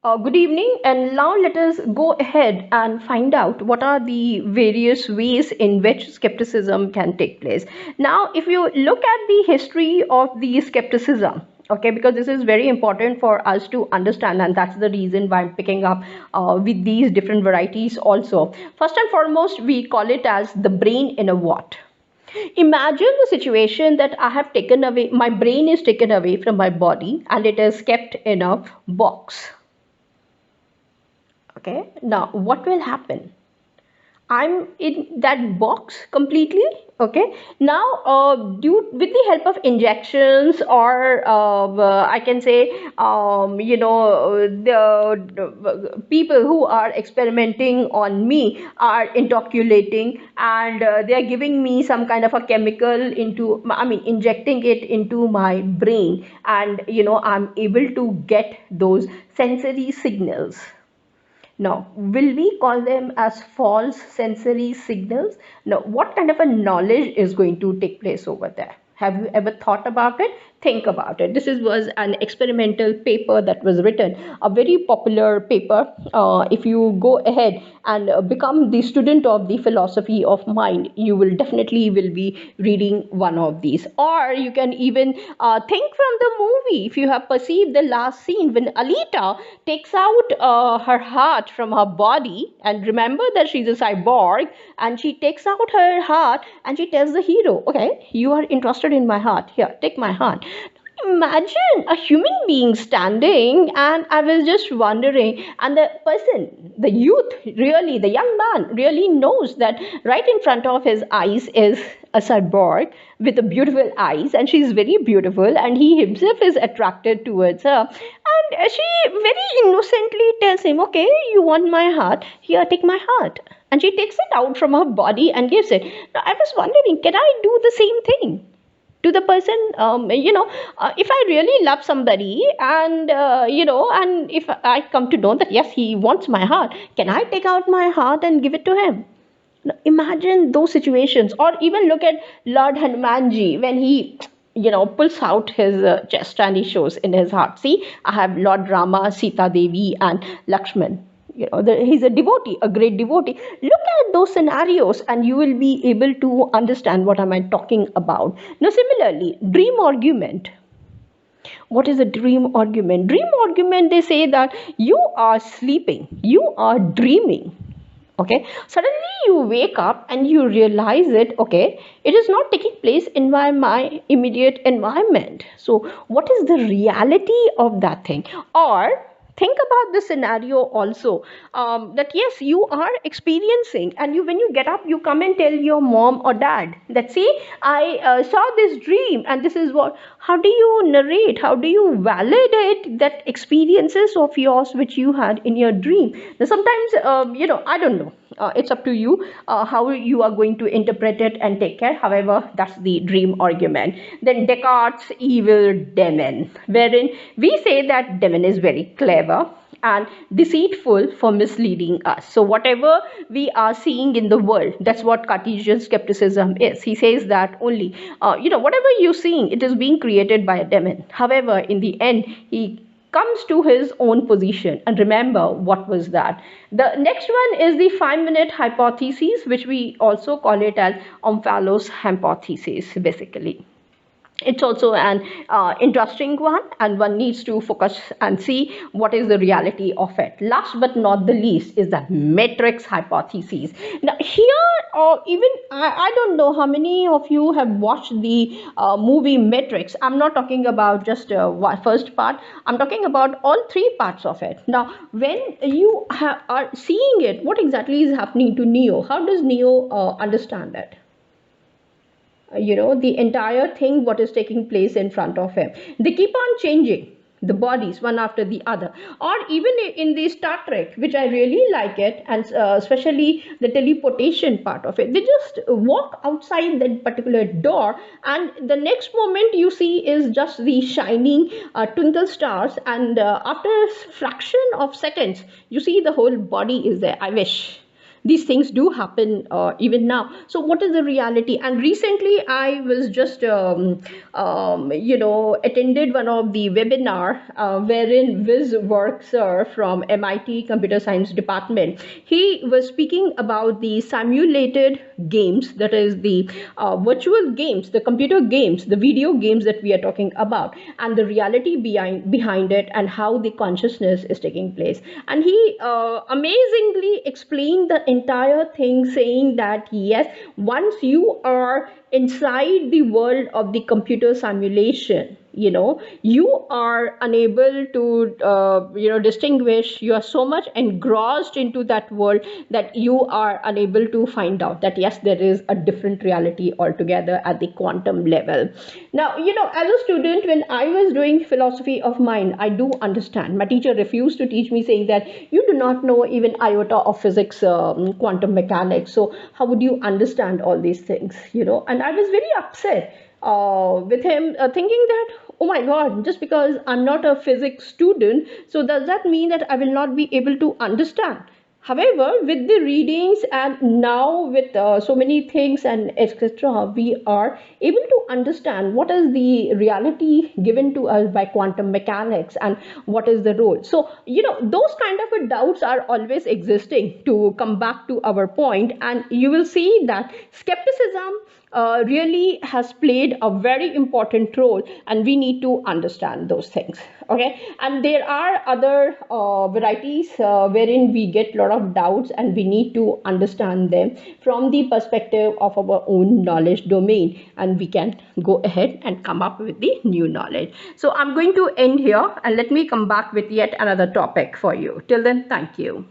Good evening, and now let us go ahead and find out what are the various ways in which skepticism can take place. Now, if you look at the history of the skepticism, okay, because this is very important for us to understand, and that's the reason why I'm picking up with these different varieties also. First and foremost, we call it as the brain in a what. Imagine the situation that I have taken away, my brain is taken away from my body and it is kept in a box. Okay, now what will happen? I'm in that box completely. Okay, now due with the help of injections or I can say the people who are experimenting on me are inoculating, and they are giving me some kind of a chemical into, I mean, injecting it into my brain, and I'm able to get those sensory signals. Now, will we call them as false sensory signals? Now, what kind of a knowledge is going to take place over there? Have you ever thought about it? Think about it. Was an experimental paper that was written, a very popular paper. If you go ahead and become the student of the philosophy of mind, you will definitely will be reading one of these. Or you can even think from the movie. If you have perceived the last scene when Alita takes out her heart from her body, and remember that she's a cyborg, and she takes out her heart and she tells the hero, okay, you are interested in my heart, here, take my heart. Imagine a human being standing, and I was just wondering, and the person, the youth, really, the young man, really knows that right in front of his eyes is a cyborg with a beautiful eyes, and she's very beautiful, and he himself is attracted towards her. And she very innocently tells him, okay, you want my heart? Here, take my heart. And she takes it out from her body and gives it. Now, I was wondering, can I do the same thing to the person? If I really love somebody, and and if I come to know that yes, he wants my heart, can I take out my heart and give it to him? Now, imagine those situations. Or even look at Lord Hanumanji when he pulls out his chest and he shows in his heart, see, I have Lord Rama, Sita Devi, and Lakshman. He's a devotee, a great devotee. Look at those scenarios and you will be able to understand what am I talking about. Now, similarly, dream argument. What is a dream argument? Dream argument, they say that you are sleeping, you are dreaming. Okay, suddenly you wake up and you realize it, okay, it is not taking place in my immediate environment. So what is the reality of that thing? Or think about the scenario also, that yes, you are experiencing, and you, when you get up, you come and tell your mom or dad that, see, I saw this dream, and this is what. How do you narrate, how do you validate that experiences of yours which you had in your dream? Now sometimes I don't know, it's up to you how you are going to interpret it and take care. However, that's the dream argument. Then Descartes' evil demon, wherein we say that demon is very clever and deceitful for misleading us. So whatever we are seeing in the world, that's what Cartesian skepticism is. He says that only whatever you're seeing, it is being created by a demon. However, in the end, he comes to his own position. And remember, what was that? The next one is the 5-minute hypothesis, which we also call it as Omphalo's hypothesis, basically. It's also an interesting one, and one needs to focus and see what is the reality of it. Last but not the least is the matrix hypothesis. Now here, even I don't know how many of you have watched the movie Matrix. I'm not talking about just first part, I'm talking about all three parts of it. Now when you are seeing it, what exactly is happening to Neo? How does Neo understand it? The entire thing, what is taking place in front of him, they keep on changing the bodies one after the other. Or even in the Star Trek, which I really like it, and especially the teleportation part of it, they just walk outside that particular door, and the next moment you see is just the shining twinkle stars, and after a fraction of seconds you see the whole body is there. I wish these things do happen even now. So what is the reality? And recently I was just attended one of the webinar wherein Viz Workser from MIT Computer Science Department, he was speaking about the simulated games, that is the virtual games, the computer games, the video games that we are talking about, and the reality behind it, and how the consciousness is taking place. And he amazingly explained the entire thing, saying that yes, once you are inside the world of the computer simulation, you are unable to distinguish. You are so much engrossed into that world that you are unable to find out that yes, there is a different reality altogether at the quantum level. Now, as a student, when I was doing philosophy of mind, I do understand. My teacher refused to teach me, saying that you do not know even iota of physics, quantum mechanics, so how would you understand all these things? And I was very upset with him, thinking that, oh my god, just because I'm not a physics student, so does that mean that I will not be able to understand? However, with the readings and now with so many things and etc., we are able to understand what is the reality given to us by quantum mechanics and what is the role. So, those kind of doubts are always existing. To come back to our point, and you will see that skepticism really has played a very important role, and we need to understand those things. Okay, and there are other varieties wherein we get a lot of doubts, and we need to understand them from the perspective of our own knowledge domain, and we can go ahead and come up with the new knowledge. So I'm going to end here, and let me come back with yet another topic for you. Till then, thank you.